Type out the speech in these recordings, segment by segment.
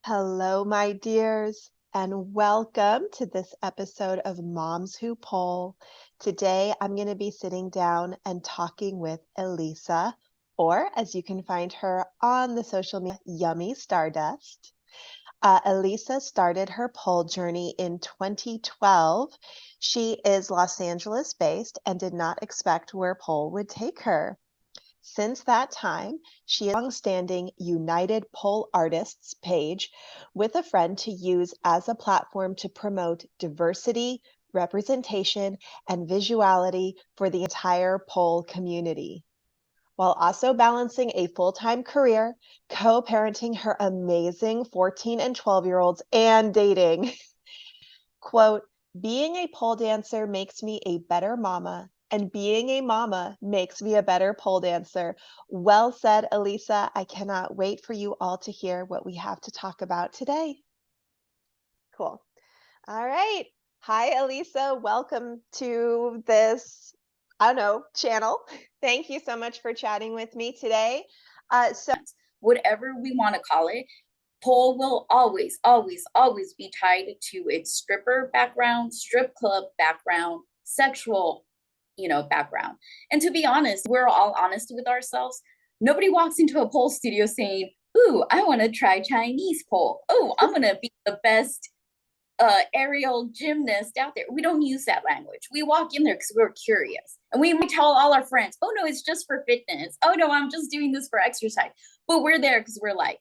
Hello, my dears, and welcome to this episode of Moms Who Poll. Today, I'm going to be sitting down and talking with Elisa, or as you can find her on the social media, Yummy Stardust. Elisa started her pole journey in 2012. She is Los Angeles based and did not expect where pole would take her. Since that time, she has a long-standing United Pole Artists page with a friend to use as a platform to promote diversity, representation, and visuality for the entire pole community, while also balancing a full-time career, co-parenting her amazing 14 and 12-year-olds, and dating. Quote, being a pole dancer makes me a better mama, and being a mama makes me a better pole dancer. Well said, Elisa. I cannot wait for you all to hear what we have to talk about today. Cool. All right. Hi, Elisa. Welcome to this, I don't know, channel. Thank you so much for chatting with me today. Whatever we want to call it, pole will always, always, always be tied to its stripper background, strip club background, sexual, background. And to be honest, we're all honest with ourselves. Nobody walks into a pole studio saying, "Ooh, I want to try Chinese pole. Oh, I'm going to be the best aerial gymnast out there." We don't use that language. We walk in there because we're curious. And we might tell all our friends, "Oh, no, it's just for fitness. Oh, no, I'm just doing this for exercise." But we're there because we're like,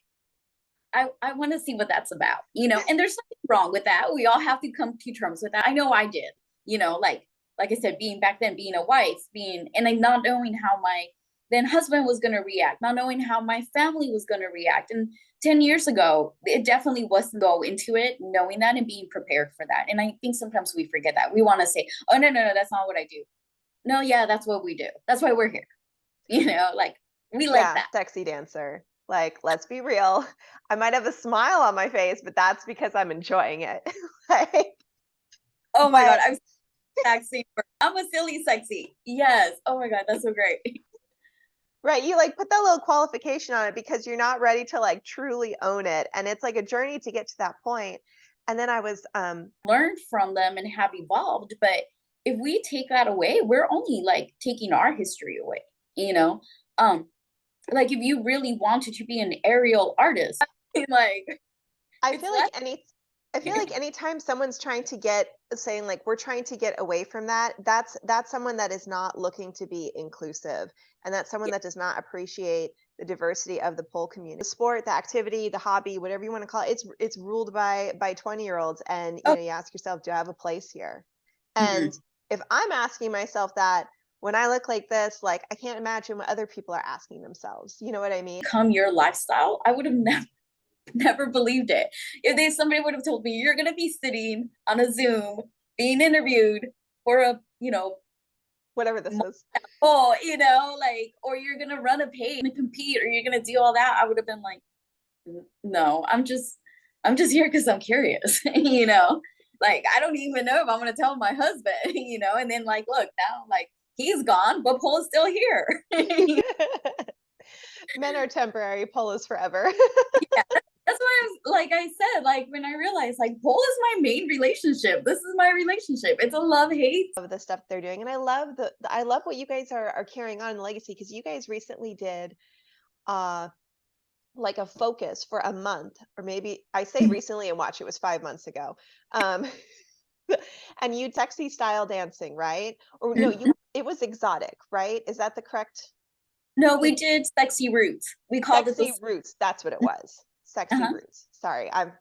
I want to see what that's about, and there's nothing wrong with that. We all have to come to terms with that. I know I did, like I said, being back then, being a wife, and like not knowing how my then husband was going to react, not knowing how my family was going to react. And 10 years ago, it definitely was to go into it, knowing that and being prepared for that. And I think sometimes we forget that. We want to say, "Oh, no, no, no, that's not what I do." No, yeah, that's what we do. That's why we're here. Like we like that. Sexy dancer. Like, let's be real. I might have a smile on my face, but that's because I'm enjoying it. Like, oh my God, I'm sexy. I'm a silly sexy. Yes. Oh my God, that's so great. Right, you like put that little qualification on it because you're not ready to like truly own it. And it's like a journey to get to that point. And then I was Learned from them and have evolved. But if we take that away, we're only like taking our history away, you know? Like if you really wanted to be an aerial artist, like I it's feel less. like anytime someone's trying to get saying like we're trying to get away from that, that's someone that is not looking to be inclusive, and that's someone that does not appreciate the diversity of the pole community. The sport, the activity, the hobby, whatever you want to call it, it's ruled by 20-year-olds, and Oh, you ask yourself, do I have a place here? And mhm. if I'm asking myself that when I look like this, like I can't imagine what other people are asking themselves. You know what I mean? Become your lifestyle, I would have never believed it. If somebody would have told me you're gonna be sitting on a Zoom being interviewed for a, Whatever this is. oh, like, or you're gonna run a page and compete, or you're gonna do all that, I would have been like, No, I'm just here because I'm curious." Like I don't even know if I'm gonna tell my husband, and then like, look now, like he's gone, but Paul is still here. Men are temporary, pole is forever. Yeah, that's why like I said, like when I realized like Paul is my main relationship. This is my relationship. It's a love hate. Of the stuff they're doing, and I love I love what you guys are carrying on in legacy, because you guys recently did uh like a focus for a month, or maybe I say recently and watch, it was 5 months ago. um and you sexy style dancing, right? Or no, you it was exotic, right? Is that the correct? No, we did sexy roots. We called it Sexy the. roots, that's what it was. Sexy Uh-huh. roots, sorry, I'm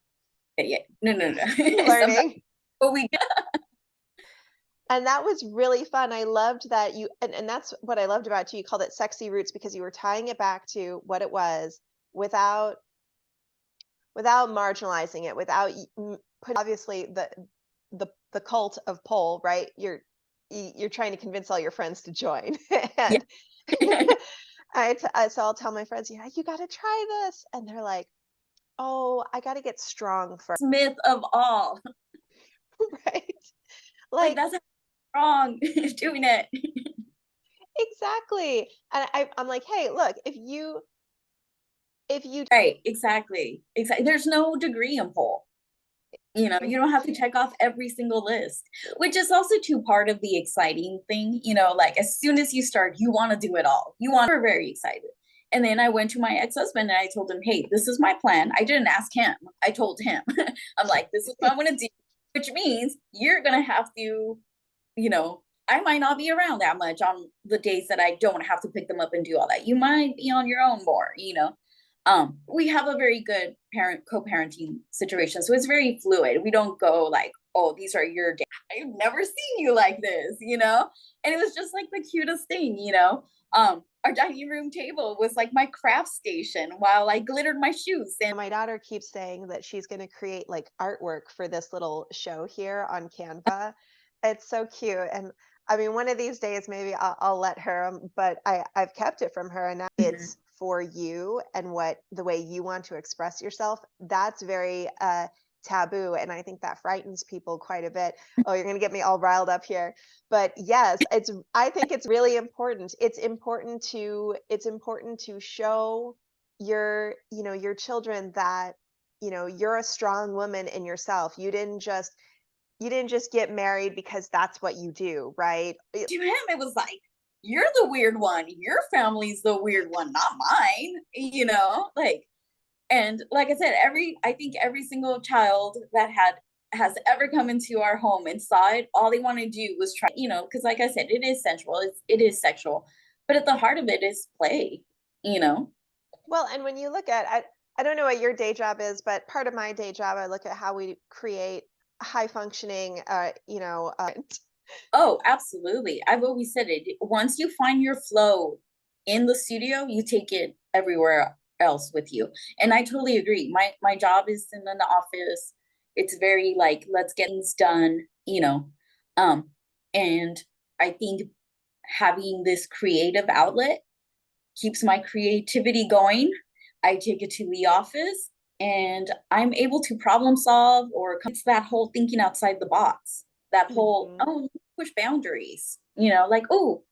Yeah, yeah. No, no, no. Sometimes, learning. but we did. And that was really fun. I loved that and that's what I loved about you. You called it sexy roots because you were tying it back to what it was without marginalizing it, without put obviously the cult of pole, right? You're trying to convince all your friends to join. Yeah. And so I'll tell my friends, yeah, you got to try this, and they're like, oh, I got to get strong first. Myth of all. Right? Like Like, that's wrong doing it. exactly. And I'm like, hey, look, if you Right, exactly. Exactly. There's no degree in pole. You don't have to check off every single list, which is also too part of the exciting thing. Like as soon as you start, you want to do it all. We're very excited. And then I went to my ex-husband and I told him, hey, this is my plan. I didn't ask him. I told him, I'm like, this is what I'm going to do, which means you're going to have to, you know, I might not be around that much on the days that I don't have to pick them up and do all that. You might be on your own more. We have a very good parent co-parenting situation, so it's very fluid. We don't go like, oh, these are your days. I've never seen you like this. And it was just like the cutest thing. Our dining room table was like my craft station while I glittered my shoes. And my daughter keeps saying that she's going to create like artwork for this little show here on Canva. It's so cute. And I mean, one of these days, maybe I'll let her, but I've kept it from her, and now Mhm. it's for you and what the way you want to express yourself. That's very taboo. And I think that frightens people quite a bit. Oh, you're going to get me all riled up here. But yes, I think it's really important. It's important to show your children that you're a strong woman in yourself. You didn't just get married because that's what you do, right? To him, it was like, you're the weird one. Your family's the weird one, not mine. Like, and like I said, I think every single child that has ever come into our home and saw it, all they want to do was try, because like I said, it is sensual, it is sexual, but at the heart of it is play. Well, and when you look at I don't know what your day job is, but part of my day job, I look at how we create high functioning Oh, absolutely. I've always said it. Once you find your flow in the studio, you take it everywhere else with you. And I totally agree. My job is in an office. It's very like, let's get things done. Um, and I think having this creative outlet keeps my creativity going. I take it to the office and I'm able to problem solve, or it's that whole thinking outside the box, that whole, Mhm. oh, push boundaries, like, oh,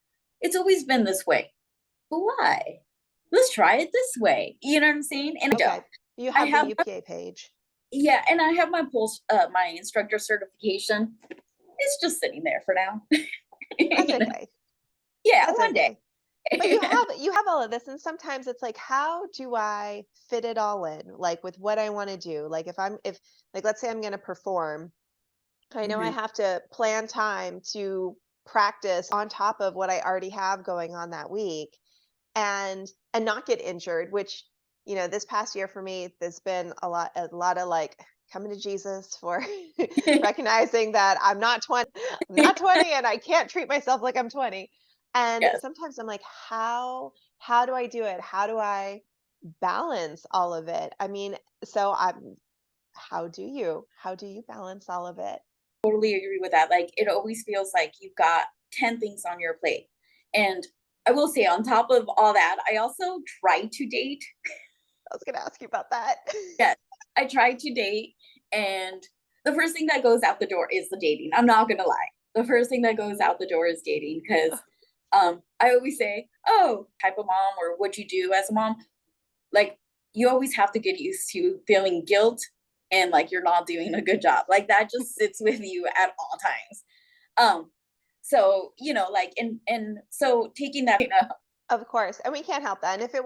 it's always been this way. But why? Let's try it this way. You know what I'm saying? And I don't. Okay. You I have the have, UPA page. yeah, and I have my instructor certification. It's just sitting there for now. That's you know? okay. Yeah, That's one day. okay. But you have all of this, and sometimes it's like, how do I fit it all in? Like with what I want to do. Like if like let's say I'm going to perform, I know I Mhm. have to plan time to practice on top of what I already have going on that week and not get injured, which this past year for me there's been a lot of like coming to Jesus for recognizing that I'm not 20 and I can't treat myself like I'm 20. And Yes. sometimes I'm like, how do I do it? How do I balance all of it? I mean, so I'm how do you balance all of it? Totally agree with that. Like it always feels like you've got 10 things on your plate. And I will say, on top of all that, I also try to date. I was going to ask you about that. Yes, I try to date. And the first thing that goes out the door is the dating. I'm not going to lie. The first thing that goes out the door is dating because I always say, oh, type of mom or what you do as a mom, like you always have to get used to feeling guilt and like you're not doing a good job. Like that just sits with you at all times. So like and so taking that. Of course, and we can't help that. And if it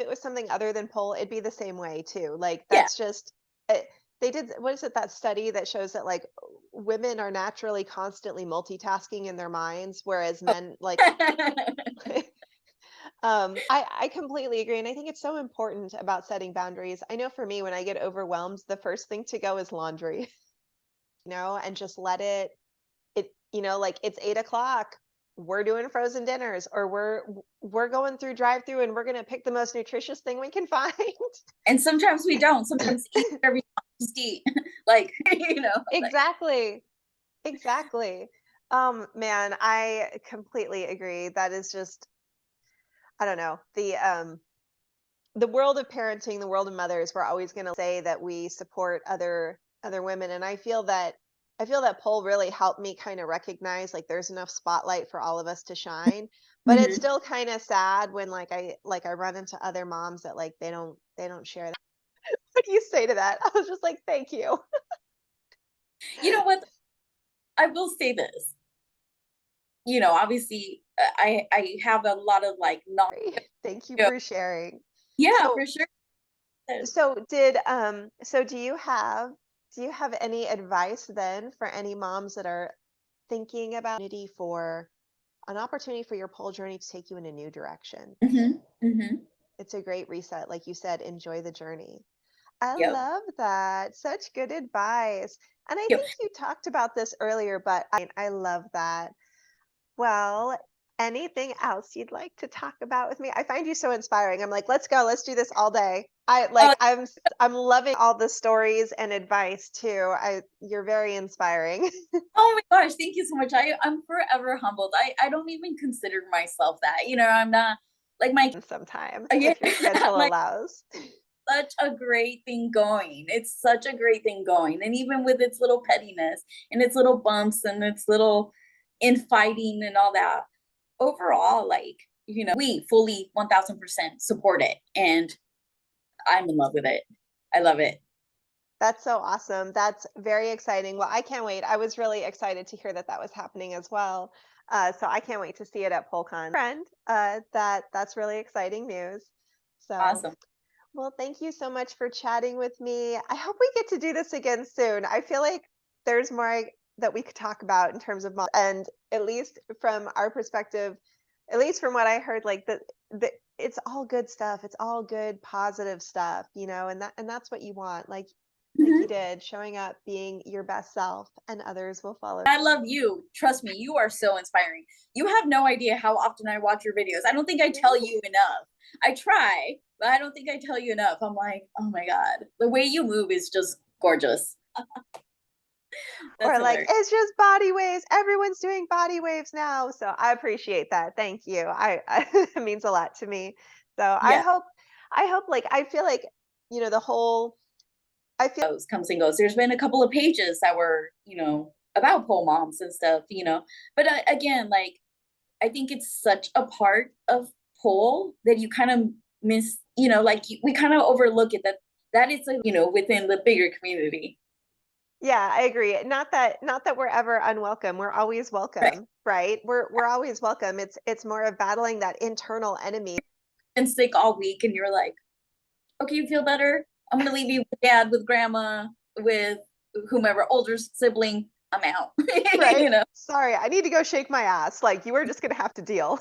was something other than pole, it'd be the same way too. Like Yeah. that's just they did what is it that study that shows that like women are naturally constantly multitasking in their minds, whereas men like I completely agree, and I think it's so important about setting boundaries. I know for me, when I get overwhelmed, the first thing to go is laundry, and just let like it's 8 o'clock. We're doing frozen dinners, or we're going through drive-through, and we're gonna pick the most nutritious thing we can find. And sometimes we don't. Sometimes eat every just eat. Like, like Exactly. Exactly. Man, I completely agree. That is just, I don't know. The world of parenting, the world of mothers, we're always going to say that we support other women, and I feel that I feel that poll really helped me kind of recognize like there's enough spotlight for all of us to shine. But it's Mhm. still kind of sad when like I run into other moms that like they don't share that. What do you say to that? I was just like, thank you. You know what? I will say this. Obviously, I have a lot of like knowledge. Thank you You know, for sharing. yeah, So for sure. so do you have any advice then for any moms that are thinking about for an opportunity for your pole journey to take you in a new direction? Hmm. Hmm. It's a great reset. Like you said, enjoy the journey. I Yep. love that. Such good advice. And I Yep. think you talked about this earlier, but I love that. Well, anything else you'd like to talk about with me? I find you so inspiring. I'm like, let's go. Let's do this all day. Oh, I'm loving all the stories and advice too. You're very inspiring. oh my gosh, thank you so much. I'm forever humbled. I don't even consider myself that. I'm not like my Sometime yeah, if your schedule like allows. such a great thing going. It's such a great thing going. And even with its little pettiness and its little bumps and its little infighting and all that, overall, like, we fully 1000% support it. And I'm in love with it. I love it. That's so awesome. That's very exciting. Well, I can't wait. I was really excited to hear that that was happening as well. So I can't wait to see it at PolCon. Friend, that's really exciting news. So, Awesome. well, thank you so much for chatting with me. I hope we get to do this again soon. I feel like there's more that we could talk about in terms of mom, and at least from our perspective, at least from what I heard, like the it's all good stuff. It's all good, positive stuff, and that's what you want. Like you Mhm. did, showing up, being your best self, and others will follow. I love you. Trust me, you are so inspiring. You have no idea how often I watch your videos. I don't think I tell Really? you enough. I try, but I don't think I tell you enough. I'm like, oh my God, the way you move is just gorgeous. That's Or like, hilarious. it's just body waves. Everyone's doing body waves now. So I appreciate that. Thank you. It means a lot to me. So Yeah, I hope like I feel like, the whole I feel goes comes and goes. There's been a couple of pages that were, about pole moms and stuff. But again, like I think it's such a part of pole that you kind of miss, like we kind of overlook it that is within the bigger community. yeah, I agree. Not that we're ever unwelcome. We're always Right. welcome, right? We're always welcome. It's more of battling that internal enemy. And sick all week and you're like, okay, you feel better? I'm gonna leave you with dad, with grandma, with whomever, older sibling. I'm out. Right? you know, Sorry, I need to go shake my ass. Like you were just gonna have to deal.